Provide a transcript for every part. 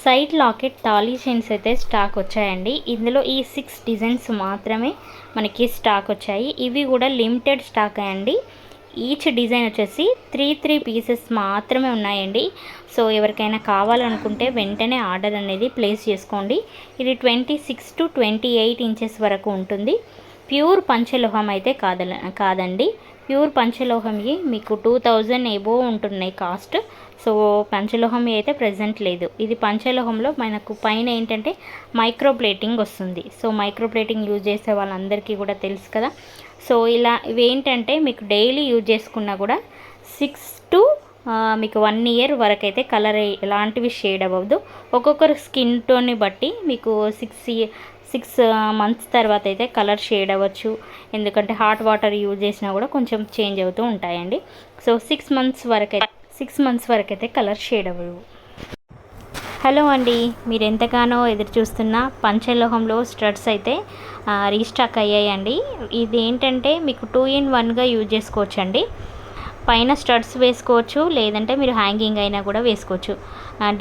Side locket thali chains అయితే stock వచ్చాయండి. ఇందులో ఈ 6 డిజైన్స్ మాత్రమే మనకి స్టాక్ వచ్చాయి. ఇవి కూడా లిమిటెడ్ స్టాక్ అండి. ఈచ్ డిజైన్ వచ్చేసి 3 పీసెస్ మాత్రమే ఉన్నాయండి. సో ఎవరికైనా కావాలనుకుంటే వెంటనే ఆర్డర్ అనేది ప్లేస్ చేసుకోండి. ఇది 26 to 28 ఇంచెస్ వరకు ఉంటుంది. ప్యూర్ పంచలోహం అయితే కాదండి. ప్యూర్ పంచలోహంకి మీకు 2000 ఎబో ఉంటున్నాయి కాస్ట్. సో పంచలోహం అయితే ప్రజెంట్ లేదు. ఇది పంచలోహంలో మనకు పైన ఏంటంటే మైక్రో ప్లేటింగ్ వస్తుంది. సో మైక్రో ప్లేటింగ్ యూజ్ చేసే వాళ్ళందరికీ కూడా తెలుసు కదా. సో ఇలా ఇవేంటంటే మీకు డైలీ యూజ్ చేసుకున్నా కూడా 6 to మీకు 1 year వరకు అయితే కలర్ ఎలాంటివి షేడ్ అవ్వదు. ఒక్కొక్కరు స్కిన్ టోన్ని బట్టి మీకు 6 months తర్వాత అయితే కలర్ షేడ్ అవ్వచ్చు. ఎందుకంటే హాట్ వాటర్ యూజ్ చేసినా కూడా కొంచెం చేంజ్ అవుతూ ఉంటాయండి. సో 6 months వరకైతే కలర్ షేడ్ అవ్వదు. హలో అండి, మీరు ఎంతగానో ఎదురు చూస్తున్న పంచలోహంలో స్టడ్స్ అయితే రీస్టాక్ అయ్యాయండి. ఇది ఏంటంటే మీకు 2 in 1గా యూజ్ చేసుకోవచ్చు అండి. పైన స్టడ్స్ వేసుకోవచ్చు, లేదంటే మీరు హ్యాంగింగ్ అయినా కూడా వేసుకోవచ్చు.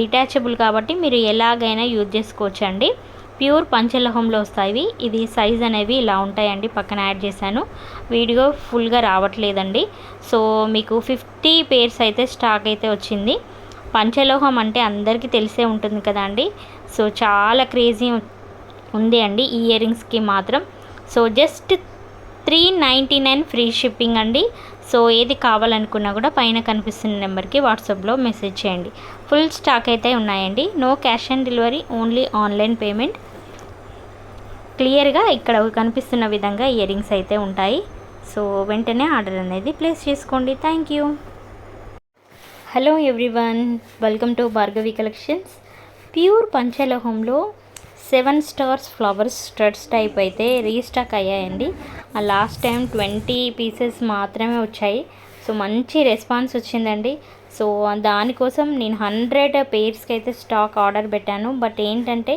డిటాచబుల్ కాబట్టి మీరు ఎలాగైనా యూజ్ చేసుకోవచ్చు అండి. ప్యూర్ పంచలోహంలో వస్తాయి. ఇది సైజ్ అనేవి ఇలా ఉంటాయండి. పక్కన యాడ్ చేశాను, వీడియో ఫుల్గా రావట్లేదండి. సో మీకు 50 pairs అయితే స్టాక్ అయితే వచ్చింది. పంచలోహం అంటే అందరికీ తెలిసే ఉంటుంది కదా అండి. సో చాలా క్రేజీ ఉంది అండి ఈ ఇయర్ రింగ్స్కి మాత్రం. సో జస్ట్ 399 ఫ్రీ షిప్పింగ్ అండి. సో ఏది కావాలనుకున్నా కూడా పైన కనిపిస్తున్న నెంబర్కి వాట్సాప్లో మెసేజ్ చేయండి. ఫుల్ స్టాక్ అయితే ఉన్నాయండి. No cash on delivery, only online payment. క్లియర్గా ఇక్కడ కనిపిస్తున్న విధంగా ఇయర్ రింగ్స్ అయితే ఉంటాయి. సో వెంటనే ఆర్డర్ అనేది ప్లేస్ చేసుకోండి. Thank you. Hello everyone, welcome to Bhargavi collections. Pure పంచలోహంలో 7 stars ఫ్లవర్స్ స్టడ్స్ టైప్ అయితే రీస్టాక్ అయ్యాయండి. లాస్ట్ టైం 20 pieces మాత్రమే వచ్చాయి. సో మంచి రెస్పాన్స్ వచ్చిందండి. సో దానికోసం నేను 100 pairsకి అయితే స్టాక్ ఆర్డర్ పెట్టాను. బట్ ఏంటంటే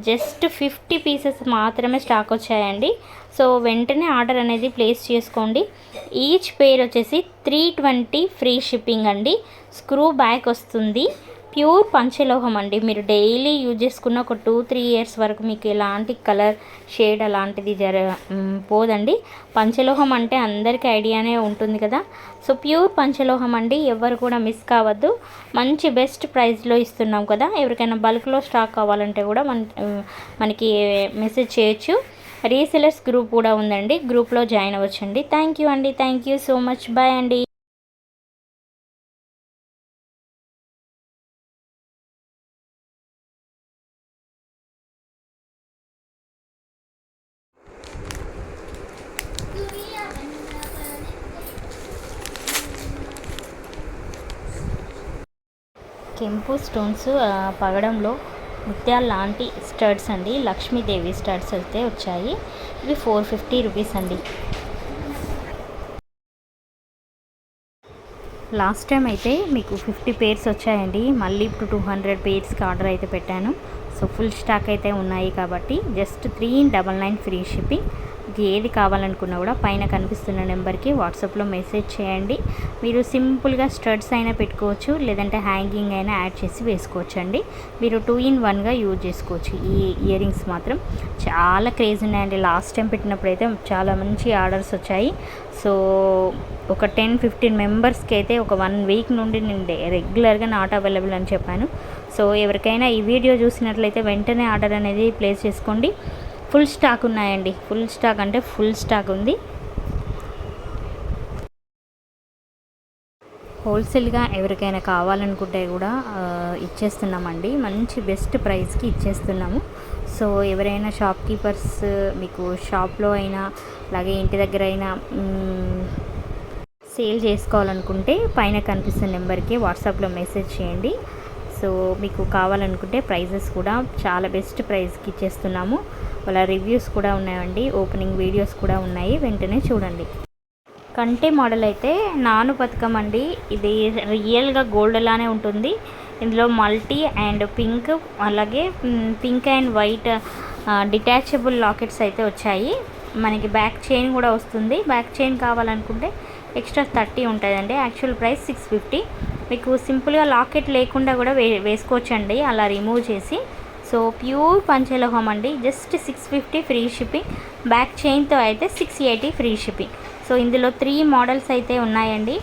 జస్ట్ 50 pieces మాత్రమే స్టాక్ వచ్చాయండి. సో వెంటనే ఆర్డర్ అనేది ప్లేస్ చేసుకోండి. ఈచ్ పేర్ వచ్చేసి 320 ఫ్రీ షిప్పింగ్ అండి. స్క్రూ బ్యాక్ వస్తుంది. ప్యూర్ పంచలోహం అండి. మీరు డైలీ యూజ్ చేసుకున్న ఒక 2-3 years వరకు మీకు ఎలాంటి కలర్ షేడ్ అలాంటిది పోదండి. పంచలోహం అంటే అందరికీ ఐడియానే ఉంటుంది కదా. సో ప్యూర్ పంచలోహం అండి, ఎవరు కూడా మిస్ కావద్దు. మంచి బెస్ట్ ప్రైస్లో ఇస్తున్నాం కదా. ఎవరికైనా బల్క్లో స్టాక్ కావాలంటే కూడా మనకి మెసేజ్ చేయొచ్చు. రీసెలర్స్ గ్రూప్ కూడా ఉందండి, గ్రూప్లో జాయిన్ అవ్వచ్చండి. థ్యాంక్ యూ అండి, thank you so much. Bye అండి. కెంపు స్టోన్స్ పగడంలో ముత్యాల లాంటి స్టడ్స్ అండి. లక్ష్మీదేవి స్టడ్స్ అయితే వచ్చాయి. ఇవి 450 రూపీస్ అండి. లాస్ట్ టైం అయితే మీకు 50 pairs వచ్చాయండి. మళ్ళీ ఇప్పుడు 200 pairsకి ఆర్డర్ అయితే పెట్టాను. సో ఫుల్ స్టాక్ అయితే ఉన్నాయి కాబట్టి జస్ట్ 399 ఫ్రీ షిప్పింగ్. ఏది కావాలనుకున్నా కూడా పైన కనిపిస్తున్న నెంబర్కి వాట్సాప్లో మెసేజ్ చేయండి. మీరు సింపుల్గా స్టడ్స్ అయినా పెట్టుకోవచ్చు, లేదంటే హ్యాంగింగ్ అయినా యాడ్ చేసి వేసుకోవచ్చు అండి. మీరు 2 in 1గా యూజ్ చేసుకోవచ్చు. ఈ ఇయర్ రింగ్స్ మాత్రం చాలా క్రేజ్ ఉన్నాయండి. లాస్ట్ టైం పెట్టినప్పుడు అయితే చాలా మంచి ఆర్డర్స్ వచ్చాయి. సో ఒక 10-15 మెంబర్స్కి అయితే ఒక 1 week నుండి నేను రెగ్యులర్గా నాట్ అవైలబుల్ అని చెప్పాను. సో ఎవరికైనా ఈ వీడియో చూసినట్లయితే వెంటనే ఆర్డర్ అనేది ప్లేస్ చేసుకోండి. ఫుల్ స్టాక్ ఉన్నాయండి. ఫుల్ స్టాక్ అంటే ఫుల్ స్టాక్ ఉంది. హోల్సేల్గా ఎవరికైనా కావాలనుకుంటే కూడా ఇచ్చేస్తున్నామండి. మంచి బెస్ట్ ప్రైస్కి ఇచ్చేస్తున్నాము. సో ఎవరైనా షాప్కీపర్స్ మీకు షాప్లో అయినా అలాగే ఇంటి దగ్గర అయినా సేల్ చేసుకోవాలనుకుంటే పైన కనిపిస్తున్న నెంబర్కి వాట్సాప్లో మెసేజ్ చేయండి. సో మీకు కావాలనుకుంటే ప్రైజెస్ కూడా చాలా బెస్ట్ ప్రైస్కి ఇచ్చేస్తున్నాము. వాళ్ళ రివ్యూస్ కూడా ఉన్నాయండి, ఓపెనింగ్ వీడియోస్ కూడా ఉన్నాయి, వెంటనే చూడండి. కంటే మోడల్ అయితే నాను పథకం అండి. ఇది రియల్గా గోల్డ్ లానే ఉంటుంది. ఇందులో మల్టీ అండ్ పింక్, అలాగే pink and white detachable lockets అయితే వచ్చాయి. మనకి బ్యాక్ చైన్ కూడా వస్తుంది. బ్యాక్ చైన్ కావాలనుకుంటే ఎక్స్ట్రా 30 ఉంటుందండి. Actual price 650. మీకు సింపుల్గా లాకెట్ లేకుండా కూడా వేసుకోవచ్చండి అలా రిమూవ్ చేసి. సో ప్యూర్ పంచలోహం అండి, జస్ట్ 650 ఫ్రీ షిప్పింగ్. బ్యాక్ చైన్తో అయితే 680 ఫ్రీ షిప్పింగ్. సో ఇందులో 3 మోడల్స్ అయితే ఉన్నాయండి.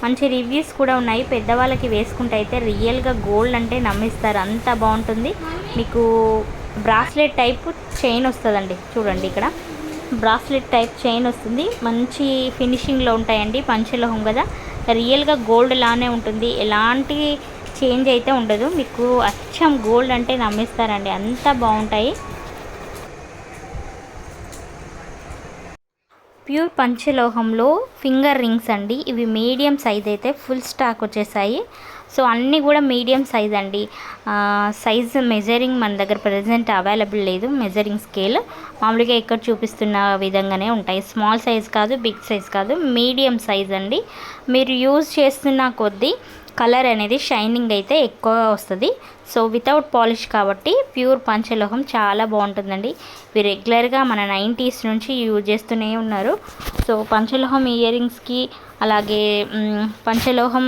మంచి రివ్యూస్ కూడా ఉన్నాయి. పెద్దవాళ్ళకి వేసుకుంటే అయితే రియల్గా గోల్డ్ అంటే నమ్మిస్తారు, అంత బాగుంటుంది. మీకు బ్రాస్లెట్ టైప్ చైన్ వస్తుందండి, చూడండి ఇక్కడ బ్రాస్లెట్ టైప్ చైన్ వస్తుంది. మంచి ఫినిషింగ్లో ఉంటాయండి, పంచలోహం కదా, రియల్గా గోల్డ్ లానే ఉంటుంది, ఎలాంటి చేంజ్ అయితే ఉండదు. మీకు అచ్చం గోల్డ్ అంటే నమ్మేస్తారండి, అంత బాగుంటాయి. ప్యూర్ పంచలోహంలో ఫింగర్ రింగ్స్ అండి, ఇవి మీడియం సైజ్ అయితే ఫుల్ స్టాక్ వచ్చేసాయి. సో అన్నీ కూడా మీడియం సైజ్ అండి. సైజ్ మెజరింగ్ మన దగ్గర ప్రజెంట్ అవైలబుల్ లేదు, మెజరింగ్ స్కేల్ మామూలుగా ఇక్కడ చూపిస్తున్న విధంగానే ఉంటాయి. స్మాల్ సైజ్ కాదు, బిగ్ సైజ్ కాదు, మీడియం సైజ్ అండి. మీరు యూజ్ చేస్తున్న కొద్దీ కలర్ అనేది షైనింగ్ అయితే ఎక్కువ వస్తుంది. సో వితౌట్ పాలిష్ కాబట్టి ప్యూర్ పంచలోహం చాలా బాగుంటుందండి. ఇవి రెగ్యులర్గా మన 90s నుంచి యూజ్ చేస్తూనే ఉన్నారు. సో పంచలోహం ఇయర్ రింగ్స్కి అలాగే పంచలోహం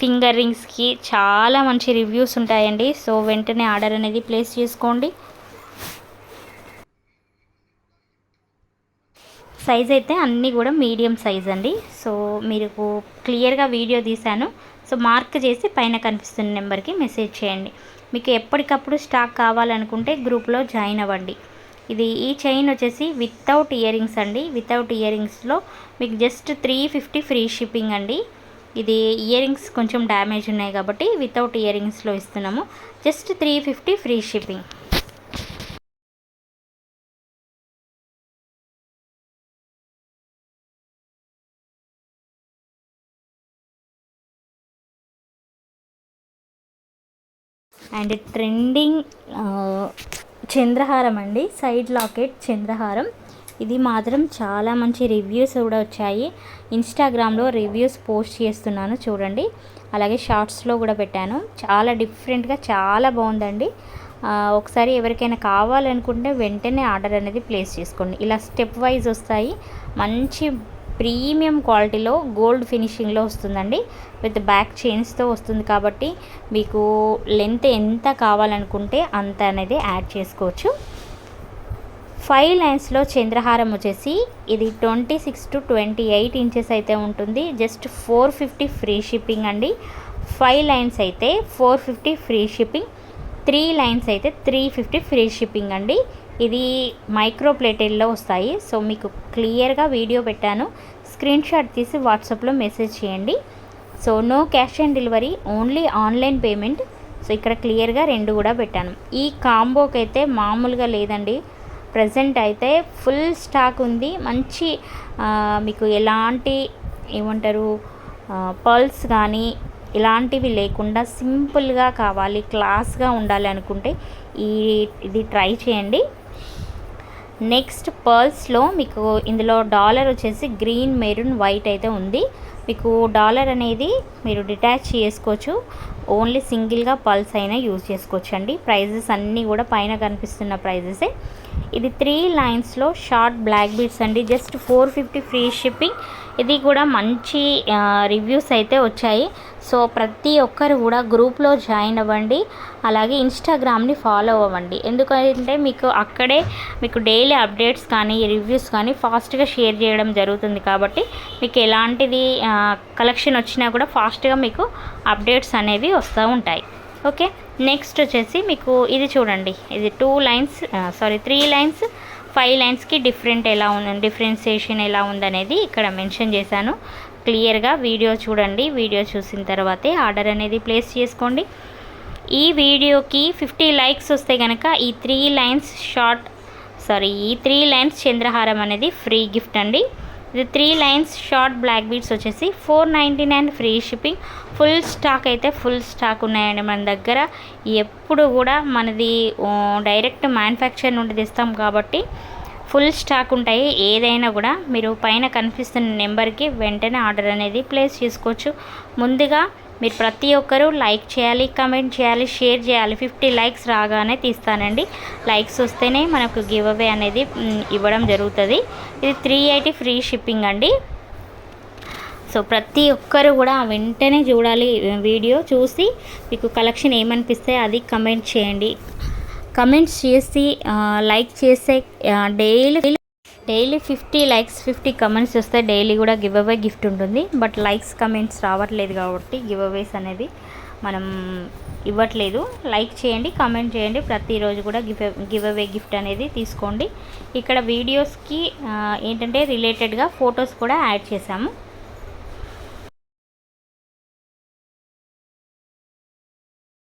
ఫింగర్ రింగ్స్కి చాలా మంచి రివ్యూస్ ఉంటాయండి. సో వెంటనే ఆర్డర్ అనేది ప్లేస్ చేసుకోండి. సైజ్ అయితే అన్నీ కూడా మీడియం సైజ్ అండి. సో మీకు క్లియర్గా వీడియో తీశాను, సో మార్క్ చేసి పైన కనిపిస్తున్న నెంబర్కి మెసేజ్ చేయండి. మీకు ఎప్పటికప్పుడు స్టాక్ కావాలనుకుంటే గ్రూప్లో జాయిన్ అవ్వండి. ఈ చైన్ వచ్చేసి వితౌట్ ఇయర్ రింగ్స్ అండి. వితౌట్ ఇయర్ రింగ్స్లో మీకు జస్ట్ 350 ఫ్రీ షిప్పింగ్ అండి. ఇది ఇయర్ రింగ్స్ కొంచెం డ్యామేజ్ ఉన్నాయి కాబట్టి వితౌట్ ఇయర్ రింగ్స్లో ఇస్తున్నాము, just 350 free shipping. And trending చంద్రహారం అండి, సైడ్ లాకెట్ చంద్రహారం. ఇది మాత్రం చాలా మంచి రివ్యూస్ కూడా వచ్చాయి. ఇన్స్టాగ్రామ్లో రివ్యూస్ పోస్ట్ చేస్తున్నాను చూడండి, అలాగే షార్ట్స్లో కూడా పెట్టాను. చాలా డిఫరెంట్గా చాలా బాగుందండి. ఒకసారి ఎవరికైనా కావాలనుకుంటే వెంటనే ఆర్డర్ అనేది ప్లేస్ చేసుకోండి. ఇలా స్టెప్ వైజ్ వస్తాయి, మంచి ప్రీమియం క్వాలిటీలో గోల్డ్ ఫినిషింగ్లో వస్తుందండి. విత్ బ్యాక్ చైన్స్తో వస్తుంది కాబట్టి మీకు లెంత్ ఎంత కావాలనుకుంటే అంత అనేది యాడ్ చేసుకోవచ్చు. 5 లైన్స్లో చంద్రహారం వచ్చేసి ఇది 26 to 28 ఇంచెస్ అయితే ఉంటుంది. జస్ట్ 450 ఫ్రీ షిప్పింగ్ అండి. 5 లైన్స్ అయితే 450 ఫ్రీ షిప్పింగ్, 3 లైన్స్ అయితే 350 ఫ్రీ షిప్పింగ్ అండి. ఇది మైక్రో ప్లేటెడ్లో వస్తాయి. సో మీకు క్లియర్గా వీడియో పెట్టాను, స్క్రీన్ షాట్ తీసి వాట్సాప్లో మెసేజ్ చేయండి. So no cash on delivery, only online payment. So ఇక్కడ క్లియర్గా 2 కూడా పెట్టాను. ఈ కాంబోకి అయితే మామూలుగా లేదండి, ప్రజెంట్ అయితే ఫుల్ స్టాక్ ఉంది. మంచి మీకు ఎలాంటి ఏమంటారు పర్ల్స్ కానీ ఇలాంటివి లేకుండా సింపుల్గా కావాలి, క్లాస్గా ఉండాలి అనుకుంటే ఇది ట్రై చేయండి. నెక్స్ట్ పర్ల్స్లో మీకు ఇందులో డాలర్ వచ్చేసి గ్రీన్, మెరూన్, వైట్ అయితే ఉంది. మీకు డాలర్ అనేది మీరు డిటాచ్ చేసుకోవచ్చు, ఓన్లీ సింగిల్గా పర్ల్స్ అయినా యూజ్ చేసుకోవచ్చు అండి. ప్రైజెస్ అన్నీ కూడా పైన కనిపిస్తున్న ప్రైజెసే. ఇది 3 లైన్స్లో షార్ట్ బ్లాక్ బీడ్స్ అండి, జస్ట్ 450 ఫ్రీ షిప్పింగ్. ఇది కూడా మంచి రివ్యూస్ అయితే వచ్చాయి. సో ప్రతి ఒక్కరు కూడా గ్రూప్లో జాయిన్ అవ్వండి, అలాగే ఇన్స్టాగ్రామ్ని ఫాలో అవ్వండి. ఎందుకంటే మీకు అక్కడే మీకు డైలీ అప్డేట్స్ కానీ రివ్యూస్ కానీ ఫాస్ట్గా షేర్ చేయడం జరుగుతుంది కాబట్టి మీకు ఎలాంటిది కలెక్షన్ వచ్చినా కూడా ఫాస్ట్గా మీకు అప్డేట్స్ అనేవి వస్తూ ఉంటాయి. ఓకే, నెక్స్ట్ వచ్చేసి మీకు ఇది చూడండి, ఇది 3 లైన్స్ 5 లైన్స్కి డిఫరెన్సియేషన్ ఎలా ఉందనేది ఇక్కడ మెన్షన్ చేశాను. క్లియర్గా వీడియో చూడండి, వీడియో చూసిన తర్వాతే ఆర్డర్ అనేది ప్లేస్ చేసుకోండి. ఈ వీడియోకి 50 లైక్స్ వస్తే కనుక ఈ 3 లైన్స్ చంద్రహారం అనేది ఫ్రీ గిఫ్ట్ అండి. ఇది 3 లైన్స్ షార్ట్ బ్లాక్ బీడ్స్ వచ్చేసి 499 ఫ్రీ షిప్పింగ్. ఫుల్ స్టాక్ అయితే ఫుల్ స్టాక్ ఉన్నాయండి మన దగ్గర. ఎప్పుడు కూడా మనది డైరెక్ట్ మ్యానుఫ్యాక్చర్ నుండి తెస్తాం కాబట్టి ఫుల్ స్టాక్ ఉంటాయి. ఏదైనా కూడా మీరు పైన కనిపిస్తున్న నెంబర్కి వెంటనే ఆర్డర్ అనేది ప్లేస్ చేసుకోవచ్చు. ముందుగా మీరు ప్రతి ఒక్కరూ లైక్ చేయాలి, కమెంట్ చేయాలి, షేర్ చేయాలి. 50 లైక్స్ రాగానే తీస్తానండి. లైక్స్ వస్తేనే మనకు గివ్ అవే అనేది ఇవ్వడం జరుగుతుంది. ఇది 380 ఫ్రీ షిప్పింగ్ అండి. సో ప్రతి ఒక్కరు కూడా వెంటనే చూడాలి వీడియో, చూసి మీకు కలెక్షన్ ఏమనిపిస్తే అది కమెంట్ చేయండి. కమెంట్స్ చేసి లైక్ చేస్తే డైలీ 50 లైక్స్ 50 కమెంట్స్ వస్తే డైలీ కూడా గివ్ అవే గిఫ్ట్ ఉంటుంది. బట్ లైక్స్ కమెంట్స్ రావట్లేదు కాబట్టి గివ్ అవేస్ అనేది మనం ఇవ్వట్లేదు. లైక్ చేయండి, కామెంట్ చేయండి, ప్రతిరోజు కూడా గివ్ అవే గిఫ్ట్ అనేది తీసుకోండి. ఇక్కడ వీడియోస్కి ఏంటంటే రిలేటెడ్గా ఫొటోస్ కూడా యాడ్ చేసాము.